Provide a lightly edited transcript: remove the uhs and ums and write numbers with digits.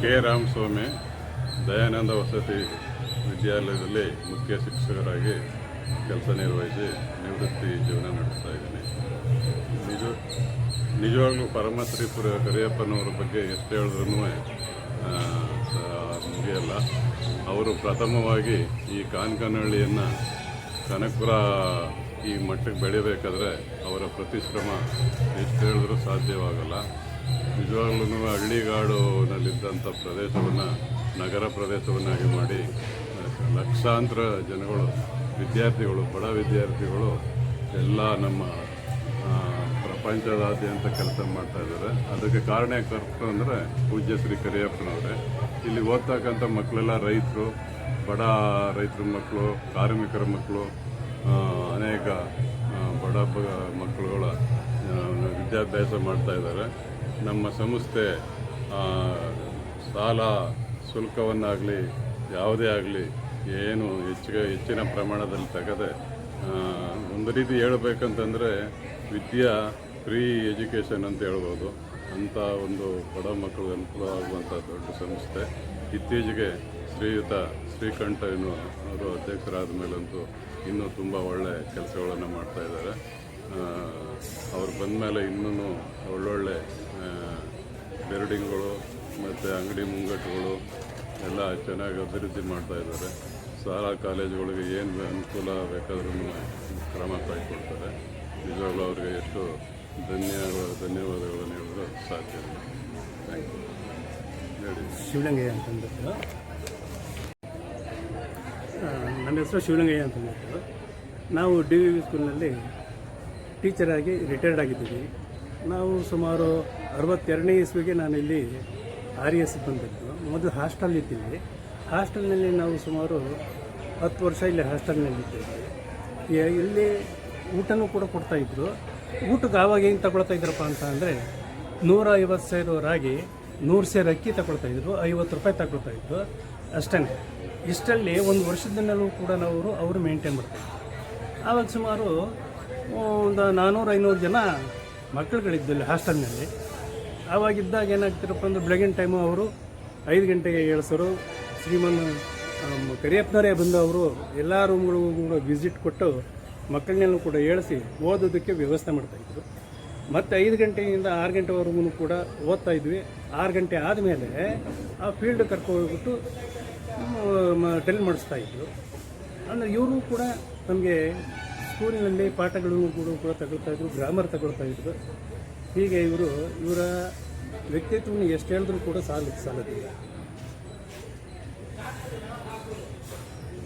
K Ramaswamy Dayananda ವಸತಿ ವಿದ್ಯಾಲಯದಲ್ಲಿ ಮುಖ್ಯ ಶಿಕ್ಷಕರಾಗಿ ಕೆಲಸ ನಿರ್ವಹಿಸಿ ನಿವೃತ್ತಿ ಜೀವನ ನಡೆಸ್ತಾ ಇದ್ದೀನಿ. ನಿಜವಾಗ್ಲೂ ಪರಮಶ್ರೀ ಕರಿಯಪ್ಪನವರ ಬಗ್ಗೆ ಎಷ್ಟು ಹೇಳಿದ್ರೂ ಮುಗಿಯಲ್ಲ. ಅವರು ಪ್ರಥಮವಾಗಿ ಈ ಕಾನ್ಕನಹಳ್ಳಿಯನ್ನು ಕನಕಪುರ ಈ ಮಟ್ಟಕ್ಕೆ ಬೆಳಿಬೇಕಾದ್ರೆ ಅವರ ಪ್ರತಿಶ್ರಮ ಎಷ್ಟು ಹೇಳಿದ್ರೂ ಸಾಧ್ಯವಾಗಲ್ಲ. ನಿಜವಾಗ್ಲೂ ಹಳ್ಳಿಗಾಡಿನಲ್ಲಿದ್ದಂಥ ಪ್ರದೇಶವನ್ನು ನಗರ ಪ್ರದೇಶವನ್ನಾಗಿ ಮಾಡಿ ಲಕ್ಷಾಂತರ ಜನಗಳು ವಿದ್ಯಾರ್ಥಿಗಳು, ಬಡ ವಿದ್ಯಾರ್ಥಿಗಳು ಎಲ್ಲ ನಮ್ಮ ಪ್ರಪಂಚದಾದ್ಯಂತ ಕೆಲಸ ಮಾಡ್ತಾಯಿದ್ದಾರೆ. ಅದಕ್ಕೆ ಕಾರಣಕರ್ತರು ಅಂದರೆ ಪೂಜ್ಯ ಶ್ರೀ ಕರಿಯಪ್ಪನವರೇ. ಇಲ್ಲಿ ಓದ್ತಕ್ಕಂಥ ಮಕ್ಕಳೆಲ್ಲ ರೈತರು, ಬಡ ರೈತರ ಮಕ್ಕಳು, ಕಾರ್ಮಿಕರ ಮಕ್ಕಳು, ಅನೇಕ ಬಡ ಮಕ್ಕಳುಗಳ ವಿದ್ಯಾಭ್ಯಾಸ ಮಾಡ್ತಾಯಿದ್ದಾರೆ. ನಮ್ಮ ಸಂಸ್ಥೆ ಸಾಲ ಶುಲ್ಕವನ್ನಾಗಲಿ ಯಾವುದೇ ಆಗಲಿ ಏನು ಹೆಚ್ಚಿನ ಪ್ರಮಾಣದಲ್ಲಿ ತೆಗೆದೆ ಒಂದು ರೀತಿ ಹೇಳಬೇಕಂತಂದರೆ ವಿದ್ಯಾ ಫ್ರೀ ಎಜುಕೇಷನ್ ಅಂತ ಹೇಳ್ಬೋದು. ಅಂಥ ಒಂದು ಬಡ ಮಕ್ಕಳು ಅನುಕೂಲ ಆಗುವಂಥ ದೊಡ್ಡ ಸಂಸ್ಥೆ. ಇತ್ತೀಚೆಗೆ ಶ್ರೀಯುತ ಶ್ರೀಕಂಠ ಅವರು ಅಧ್ಯಕ್ಷರಾದ ಮೇಲಂತೂ ಇನ್ನೂ ತುಂಬ ಒಳ್ಳೆಯ ಕೆಲಸಗಳನ್ನು ಮಾಡ್ತಾಯಿದ್ದಾರೆ. ಅವ್ರು ಬಂದ ಮೇಲೆ ಇನ್ನೂ ಒಳ್ಳೊಳ್ಳೆ ಬಿಲ್ಡಿಂಗ್ಗಳು ಮತ್ತು ಅಂಗಡಿ ಮುಂಗಟ್ಟುಗಳು ಎಲ್ಲ ಚೆನ್ನಾಗಿ ಅಭಿವೃದ್ಧಿ ಮಾಡ್ತಾಯಿದ್ದಾರೆ. ಶಾಲಾ ಕಾಲೇಜುಗಳಿಗೆ ಏನು ಅನುಕೂಲ ಬೇಕಾದ್ರೂ ಕ್ರಮ ಕೈಗೊಳ್ತಾರೆ. ನಿಜವಾಗ್ಲೂ ಅವ್ರಿಗೆ ಎಷ್ಟು ಧನ್ಯವಾದಗಳನ್ನು ಹೇಳಿದ್ರು ಸಾಧ್ಯ. Thank you. ಹೇಳಿ. ಶಿವಲಿಂಗಯ್ಯ ಅಂತಂದ್ಬಿಟ್ಟು ನನ್ನ ಹೆಸರು ಶಿವಲಿಂಗಯ್ಯ ಅಂತಂದ್ಬಿಟ್ಟು ನಾವು DVV ಸ್ಕೂಲ್ನಲ್ಲಿ ಟೀಚರಾಗಿ ರಿಟೈರ್ಡ್ ಆಗಿದ್ದೀವಿ. ನಾವು ಸುಮಾರು 62ನೇ ಇಸ್ವಿಗೆ ನಾನು ಇಲ್ಲಿ RES ಬಂದಿದ್ದು. ಮೊದಲು ಹಾಸ್ಟೆಲ್ ಇದ್ದೀವಿ. ಹಾಸ್ಟೆಲ್ನಲ್ಲಿ ನಾವು ಸುಮಾರು 10 ವರ್ಷ ಇಲ್ಲಿ ಹಾಸ್ಟೆಲ್ನಲ್ಲಿದ್ದೇವೆ. ಇಲ್ಲಿ ಊಟನೂ ಕೂಡ ಕೊಡ್ತಾಯಿದ್ರು. ಊಟಕ್ಕೆ ಆವಾಗ ಏನು ತಗೊಳ್ತಾ ಇದ್ರಪ್ಪ ಅಂತ ಅಂದರೆ 150 ಸೇರು ರಾಗಿ, 100 ಸೇರು ಅಕ್ಕಿ ತಗೊಳ್ತಾಯಿದ್ರು, 50 ರೂಪಾಯಿ ತಗೊಳ್ತಾಯಿದ್ರು ಅಷ್ಟೇ. ಇಷ್ಟರಲ್ಲಿ ಒಂದು ವರ್ಷದಿಂದಲೂ ಕೂಡ ಅವರು ಮೇಂಟೈನ್ ಮಾಡ್ತಾಯಿದ್ರು. ಆವಾಗ ಸುಮಾರು ಒಂದು 400-500 ಜನ ಮಕ್ಕಳುಗಳಿದ್ದಲ್ಲಿ ಹಾಸ್ಟೆಲ್ನಲ್ಲಿ. ಆವಾಗಿದ್ದಾಗ ಏನಾಗ್ತಿರಪ್ಪ ಅಂದ್ರೆ ಬೆಳಗಿನ ಟೈಮು ಅವರು 5 ಗಂಟೆಗೆ ಏಳಿಸೋರು. ಶ್ರೀಮನ್ ಕರಿಯಪ್ಪನವರೇ ಬಂದು ಅವರು ಎಲ್ಲ ರೂಮ್ಗಳಿಗೂ ಕೂಡ ವಿಸಿಟ್ ಕೊಟ್ಟು ಮಕ್ಕಳನ್ನೆಲ್ಲೂ ಕೂಡ ಏಳಿಸಿ ಓದೋದಕ್ಕೆ ವ್ಯವಸ್ಥೆ ಮಾಡ್ತಾಯಿದ್ರು. ಮತ್ತು 5 ಗಂಟೆಯಿಂದ 6 ಗಂಟೆವರೆಗೂ ಕೂಡ ಓದ್ತಾಯಿದ್ವಿ. 6 ಗಂಟೆ ಆದಮೇಲೆ ಆ ಫೀಲ್ಡ್ ಕರ್ಕೊಂಡೋಗ್ಬಿಟ್ಟು ಡ್ರಿಲ್ ಮಾಡಿಸ್ತಾಯಿದ್ರು. ಅಂದರೆ ಇವರು ಕೂಡ ನಮಗೆ ಸ್ಕೂಲಿನಲ್ಲಿ ಪಾಠಗಳನ್ನು ಕೂಡ ತಗೊಳ್ತಾಯಿದ್ರು, ಗ್ರಾಮರ್ ತಗೊಳ್ತಾಯಿದ್ರು. ಹೀಗೆ ಇವರ ವ್ಯಕ್ತಿತ್ವವನ್ನು ಎಷ್ಟು ಹೇಳಿದ್ರೂ ಕೂಡ ಸಾಲದಿಲ್ಲ.